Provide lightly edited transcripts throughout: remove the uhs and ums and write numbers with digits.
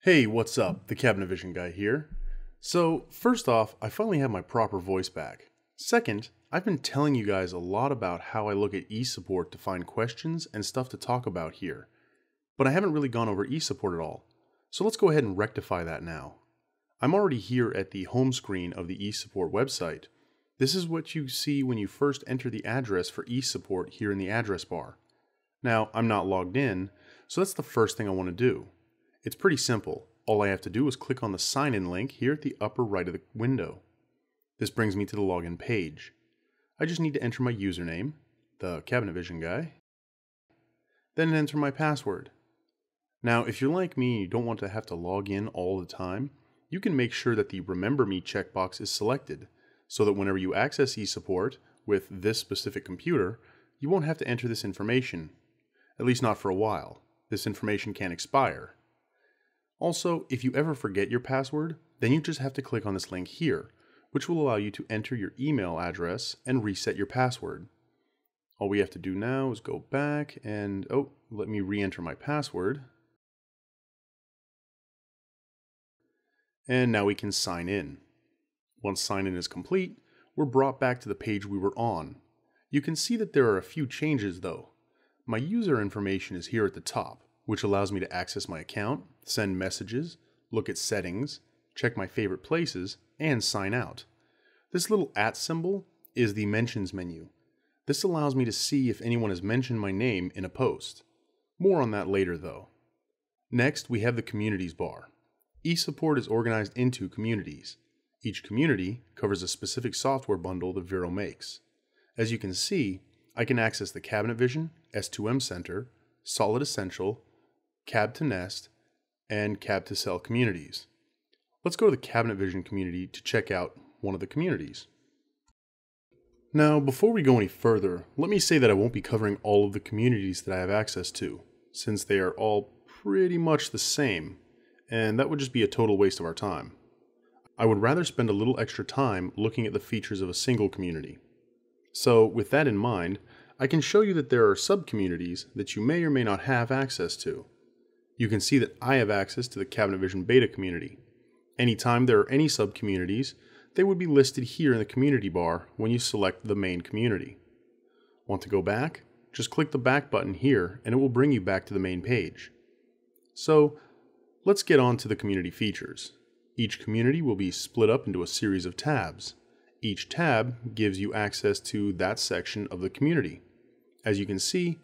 Hey, what's up? The Cabinet Vision guy here. So, first off, I finally have my proper voice back. Second, I've been telling you guys a lot about how I look at eSupport to find questions and stuff to talk about here, but I haven't really gone over eSupport at all. So let's go ahead and rectify that now. I'm already here at the home screen of the eSupport website. This is what you see when you first enter the address for eSupport here in the address bar. Now, I'm not logged in, so that's the first thing I want to do. It's pretty simple. All I have to do is click on the sign in link here at the upper right of the window. This brings me to the login page. I just need to enter my username, the Cabinet Vision guy, then enter my password. Now, if you're like me and you don't want to have to log in all the time, you can make sure that the Remember Me checkbox is selected, so that whenever you access eSupport with this specific computer, you won't have to enter this information, at least not for a while. This information can expire. Also, if you ever forget your password, then you just have to click on this link here, which will allow you to enter your email address and reset your password. All we have to do now is go back and, let me re-enter my password. And now we can sign in. Once sign in is complete, we're brought back to the page we were on. You can see that there are a few changes though. My user information is here at the top, which allows me to access my account, send messages, look at settings, check my favorite places, and sign out. This little @ symbol is the mentions menu. This allows me to see if anyone has mentioned my name in a post. More on that later though. Next, we have the communities bar. eSupport is organized into communities. Each community covers a specific software bundle that Vero makes. As you can see, I can access the Cabinet Vision, S2M Center, Solid Essential, Cab to Nest, and Cab to Sell communities. Let's go to the Cabinet Vision community to check out one of the communities. Now, before we go any further, let me say that I won't be covering all of the communities that I have access to, since they are all pretty much the same, and that would just be a total waste of our time. I would rather spend a little extra time looking at the features of a single community. So, with that in mind, I can show you that there are sub-communities that you may or may not have access to. You can see that I have access to the Cabinet Vision beta community. Anytime there are any sub-communities, they would be listed here in the community bar when you select the main community. Want to go back? Just click the back button here and it will bring you back to the main page. So, let's get on to the community features. Each community will be split up into a series of tabs. Each tab gives you access to that section of the community. As you can see,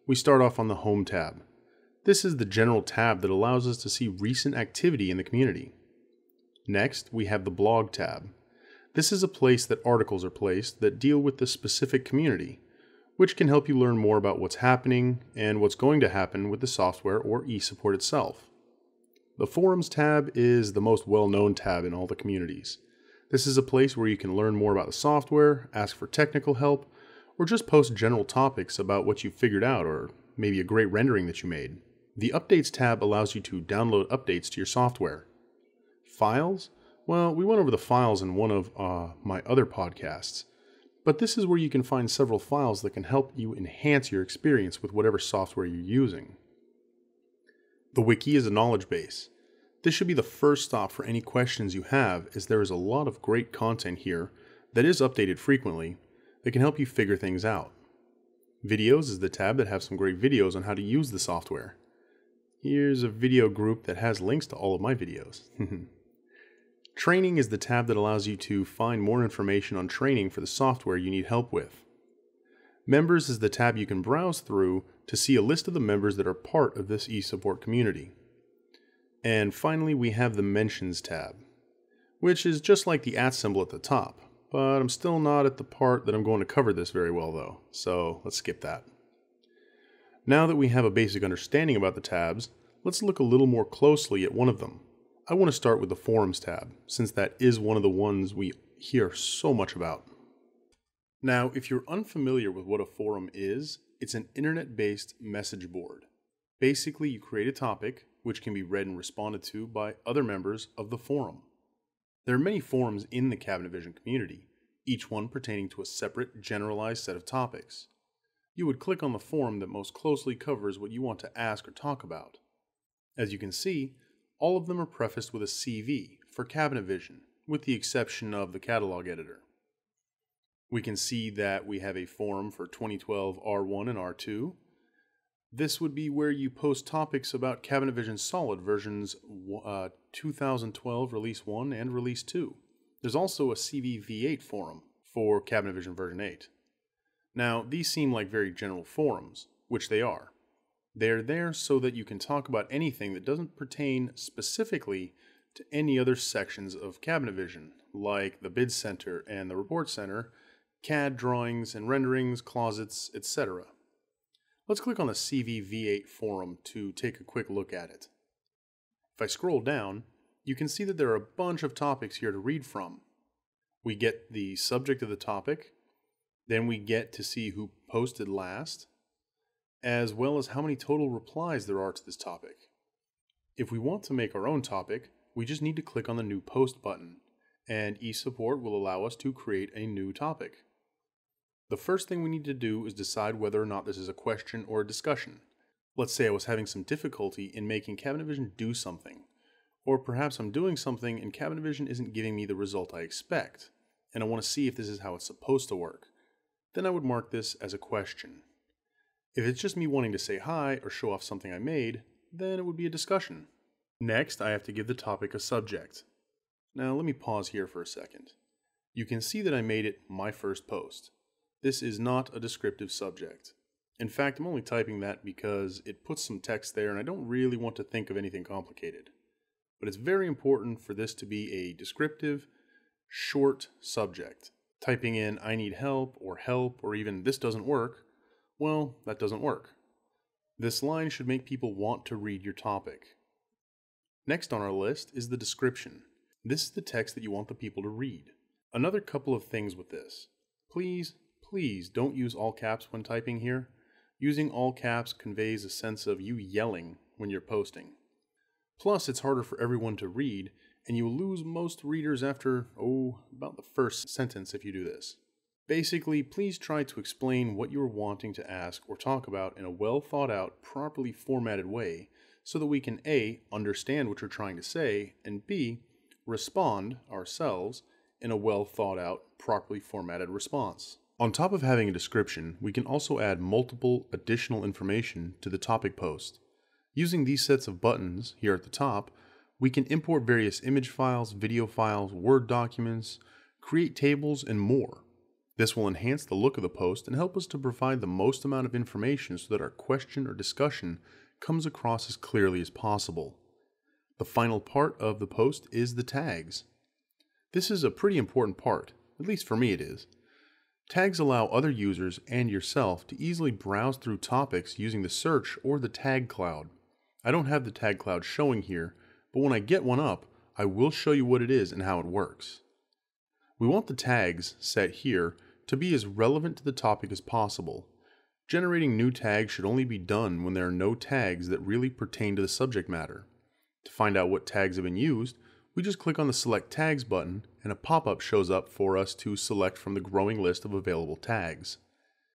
we start off on the Home tab. This is the general tab that allows us to see recent activity in the community. Next, we have the Blog tab. This is a place that articles are placed that deal with the specific community, which can help you learn more about what's happening and what's going to happen with the software or eSupport itself. The Forums tab is the most well-known tab in all the communities. This is a place where you can learn more about the software, ask for technical help, or just post general topics about what you figured out or maybe a great rendering that you made. The Updates tab allows you to download updates to your software. Files? Well, we went over the files in one of my other podcasts, but this is where you can find several files that can help you enhance your experience with whatever software you're using. The Wiki is a knowledge base. This should be the first stop for any questions you have, as there is a lot of great content here that is updated frequently that can help you figure things out. Videos is the tab that has some great videos on how to use the software. Here's a video group that has links to all of my videos. Training is the tab that allows you to find more information on training for the software you need help with. Members is the tab you can browse through to see a list of the members that are part of this eSupport community. And finally, we have the Mentions tab, which is just like the @ symbol at the top, but I'm still not at the part that I'm going to cover this very well though, so let's skip that. Now that we have a basic understanding about the tabs, let's look a little more closely at one of them. I want to start with the Forums tab, since that is one of the ones we hear so much about. Now, if you're unfamiliar with what a forum is, it's an internet-based message board. Basically, you create a topic, which can be read and responded to by other members of the forum. There are many forums in the Cabinet Vision community, each one pertaining to a separate, generalized set of topics. You would click on the forum that most closely covers what you want to ask or talk about. As you can see, All of them are prefaced with a CV for cabinet vision, with the exception of the catalog editor. We can see that we have a forum for 2012 R1 and R2. This would be where you post topics about Cabinet Vision Solid versions 2012 Release 1 and Release 2. There's also a CV V8 forum for Cabinet Vision version 8. Now, these seem like very general forums, which they are. They're there so that you can talk about anything that doesn't pertain specifically to any other sections of Cabinet Vision, like the Bid Center and the Report Center, CAD drawings and renderings, closets, etc. Let's click on the CV V8 forum to take a quick look at it. If I scroll down, you can see that there are a bunch of topics here to read from. We get the subject of the topic, then we get to see who posted last, as well as how many total replies there are to this topic. If we want to make our own topic, we just need to click on the New Post button, and eSupport will allow us to create a new topic. The first thing we need to do is decide whether or not this is a question or a discussion. Let's say I was having some difficulty in making Cabinet Vision do something, or perhaps I'm doing something and Cabinet Vision isn't giving me the result I expect, and I want to see if this is how it's supposed to work. Then I would mark this as a question. If it's just me wanting to say hi or show off something I made, then it would be a discussion. Next, I have to give the topic a subject. Now let me pause here for a second. You can see that I made it my first post. This is not a descriptive subject. In fact, I'm only typing that because it puts some text there and I don't really want to think of anything complicated. But it's very important for this to be a descriptive, short subject. Typing in I need help or even this doesn't work, well, that doesn't work. This line should make people want to read your topic. Next on our list is the description. This is the text that you want the people to read. Another couple of things with this. Please don't use all caps when typing here. Using all caps conveys a sense of you yelling when you're posting. Plus, it's harder for everyone to read, and you lose most readers after, about the first sentence if you do this. Basically, please try to explain what you're wanting to ask or talk about in a well thought out, properly formatted way so that we can A, understand what you're trying to say, and B, respond ourselves in a well thought out, properly formatted response. On top of having a description, we can also add multiple additional information to the topic post. Using these sets of buttons here at the top, we can import various image files, video files, Word documents, create tables, and more. This will enhance the look of the post and help us to provide the most amount of information so that our question or discussion comes across as clearly as possible. The final part of the post is the tags. This is a pretty important part, at least for me it is. Tags allow other users and yourself to easily browse through topics using the search or the tag cloud. I don't have the tag cloud showing here, but when I get one up, I will show you what it is and how it works. We want the tags set here to be as relevant to the topic as possible. Generating new tags should only be done when there are no tags that really pertain to the subject matter. To find out what tags have been used, we just click on the Select Tags button and a pop-up shows up for us to select from the growing list of available tags.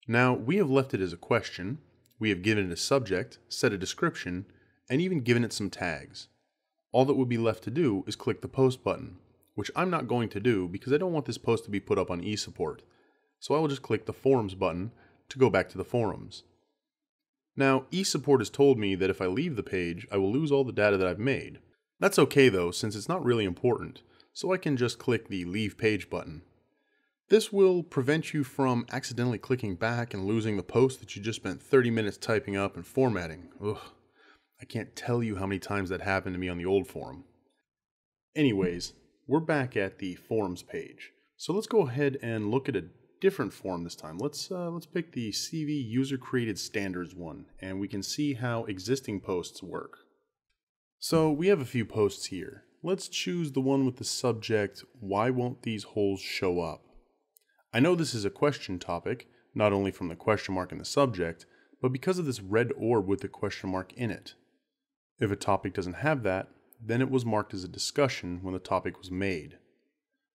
Now, we have left it as a question, we have given it a subject, set a description, and even given it some tags. All that would be left to do is click the Post button, which I'm not going to do because I don't want this post to be put up on eSupport. So I will just click the Forums button to go back to the forums. Now, eSupport has told me that if I leave the page, I will lose all the data that I've made. That's okay though, since it's not really important, so I can just click the Leave Page button. This will prevent you from accidentally clicking back and losing the post that you just spent 30 minutes typing up and formatting. Ugh, I can't tell you how many times that happened to me on the old forum. Anyways, we're back at the forums page, so let's go ahead and look at a different forum this time. Let's pick the CV User Created Standards one, and we can see how existing posts work. So we have a few posts here. Let's choose the one with the subject, "Why won't these holes show up?" I know this is a question topic, not only from the question mark in the subject, but because of this red orb with the question mark in it. If a topic doesn't have that, then it was marked as a discussion when the topic was made.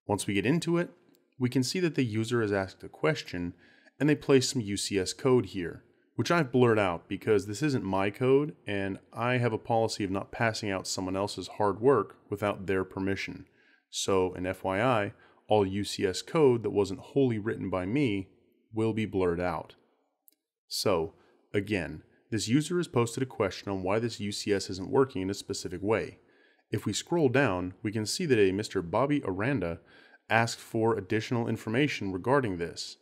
Once we get into it, we can see that the user has asked a question and they place some UCS code here, which I've blurred out because this isn't my code and I have a policy of not passing out someone else's hard work without their permission. So, an FYI, all UCS code that wasn't wholly written by me will be blurred out. So, again, this user has posted a question on why this UCS isn't working in a specific way. If we scroll down, we can see that a Mr. Bobby Aranda asked for additional information regarding this.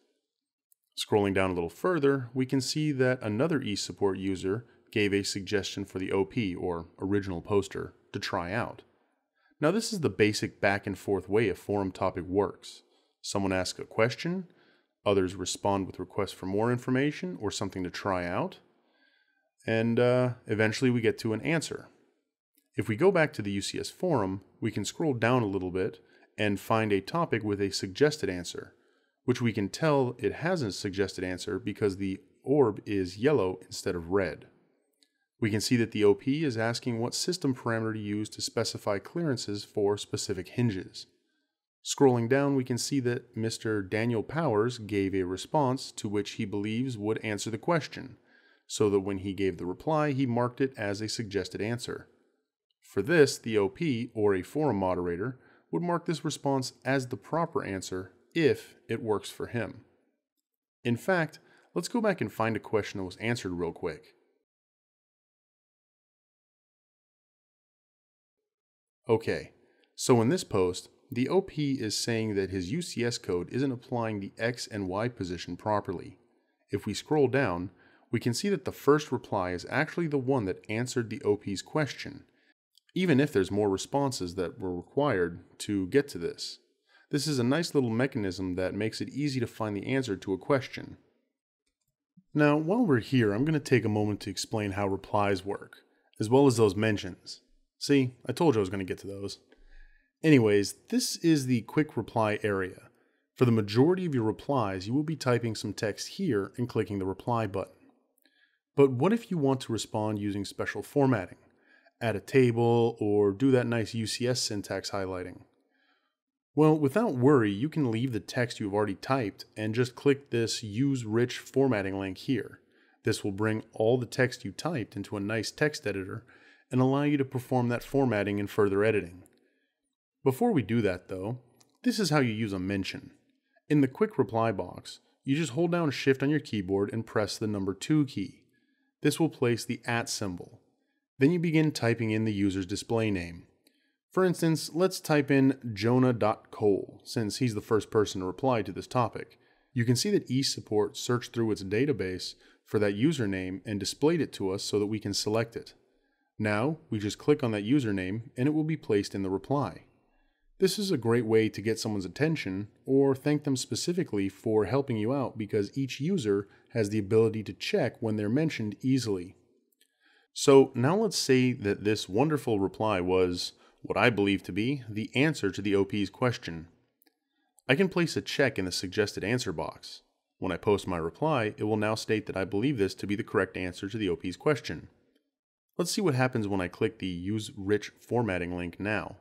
Scrolling down a little further, we can see that another eSupport user gave a suggestion for the OP, or original poster, to try out. Now this is the basic back and forth way a forum topic works. Someone asks a question, others respond with requests for more information or something to try out, and eventually we get to an answer. If we go back to the UCS forum, we can scroll down a little bit and find a topic with a suggested answer, which we can tell it has a suggested answer because the orb is yellow instead of red. We can see that the OP is asking what system parameter to use to specify clearances for specific hinges. Scrolling down, we can see that Mr. Daniel Powers gave a response to which he believes would answer the question, so that when he gave the reply, he marked it as a suggested answer. For this, the OP, or a forum moderator, would mark this response as the proper answer if it works for him. In fact, let's go back and find a question that was answered real quick. Okay, so in this post, the OP is saying that his UCS code isn't applying the X and Y position properly. If we scroll down, we can see that the first reply is actually the one that answered the OP's question, even if there's more responses that were required to get to this. This is a nice little mechanism that makes it easy to find the answer to a question. Now, while we're here, I'm going to take a moment to explain how replies work, as well as those mentions. See, I told you I was going to get to those. Anyways, this is the quick reply area. For the majority of your replies, you will be typing some text here and clicking the reply button. But what if you want to respond using special formatting? Add a table, or do that nice UCS syntax highlighting? Well, without worry, you can leave the text you've already typed and just click this Use Rich Formatting link here. This will bring all the text you typed into a nice text editor and allow you to perform that formatting and further editing. Before we do that though, this is how you use a mention. In the quick reply box, you just hold down Shift on your keyboard and press the number 2 key. This will place the @ symbol. Then you begin typing in the user's display name. For instance, let's type in Jonah.Cole, since he's the first person to reply to this topic. You can see that eSupport searched through its database for that username and displayed it to us so that we can select it. Now, we just click on that username and it will be placed in the reply. This is a great way to get someone's attention or thank them specifically for helping you out because each user has the ability to check when they're mentioned easily. So now let's say that this wonderful reply was what I believe to be the answer to the OP's question. I can place a check in the suggested answer box. When I post my reply, it will now state that I believe this to be the correct answer to the OP's question. Let's see what happens when I click the Use Rich Formatting link now.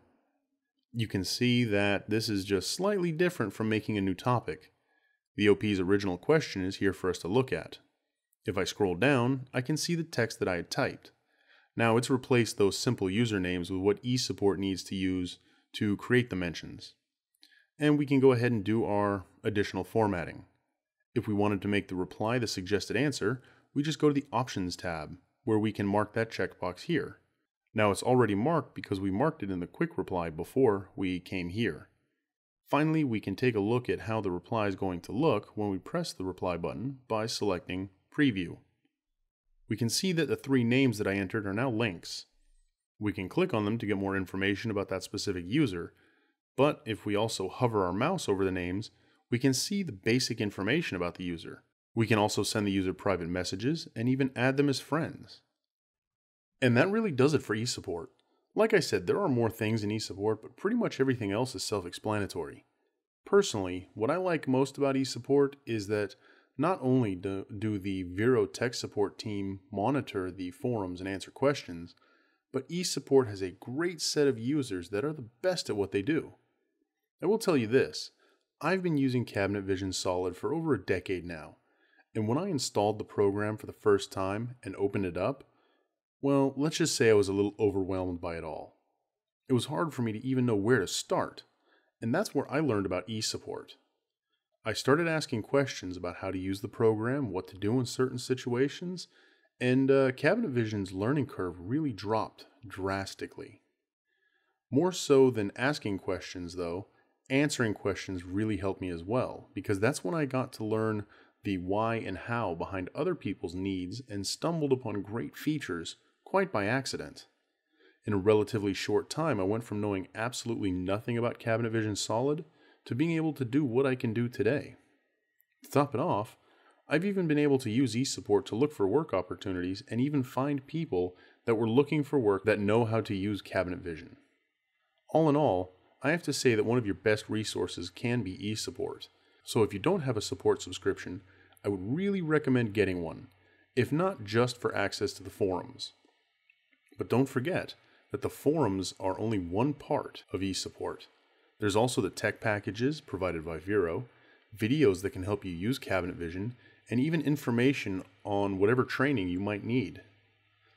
You can see that this is just slightly different from making a new topic. The OP's original question is here for us to look at. If I scroll down, I can see the text that I had typed. Now it's replaced those simple usernames with what eSupport needs to use to create the mentions. And we can go ahead and do our additional formatting. If we wanted to make the reply the suggested answer, we just go to the Options tab, where we can mark that checkbox here. Now it's already marked because we marked it in the quick reply before we came here. Finally, we can take a look at how the reply is going to look when we press the reply button by selecting Preview. We can see that the 3 names that I entered are now links. We can click on them to get more information about that specific user, but if we also hover our mouse over the names, we can see the basic information about the user. We can also send the user private messages and even add them as friends. And that really does it for eSupport. Like I said, there are more things in eSupport, but pretty much everything else is self-explanatory. Personally, what I like most about eSupport is that not only do the Vero tech support team monitor the forums and answer questions, but eSupport has a great set of users that are the best at what they do. I will tell you this, I've been using Cabinet Vision Solid for over a decade now, And when I installed the program for the first time and opened it up, well, let's just say I was a little overwhelmed by it all. It was hard for me to even know where to start, and that's where I learned about eSupport. I started asking questions about how to use the program, what to do in certain situations, and Cabinet Vision's learning curve really dropped drastically. More so than asking questions, though, answering questions really helped me as well, because that's when I got to learn the why and how behind other people's needs and stumbled upon great features quite by accident. In a relatively short time, I went from knowing absolutely nothing about Cabinet Vision Solid to being able to do what I can do today. To top it off, I've even been able to use eSupport to look for work opportunities and even find people that were looking for work that know how to use Cabinet Vision. All in all, I have to say that one of your best resources can be eSupport. So if you don't have a support subscription, I would really recommend getting one, if not just for access to the forums. But don't forget that the forums are only one part of eSupport. There's also the tech packages provided by Vero, videos that can help you use Cabinet Vision, and even information on whatever training you might need.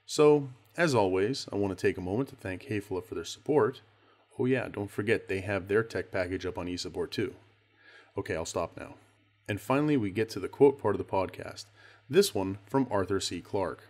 So, as always, I want to take a moment to thank Hayfula for their support. Oh yeah, don't forget they have their tech package up on eSupport too. Okay, I'll stop now. And finally, we get to the quote part of the podcast. This one from Arthur C. Clarke.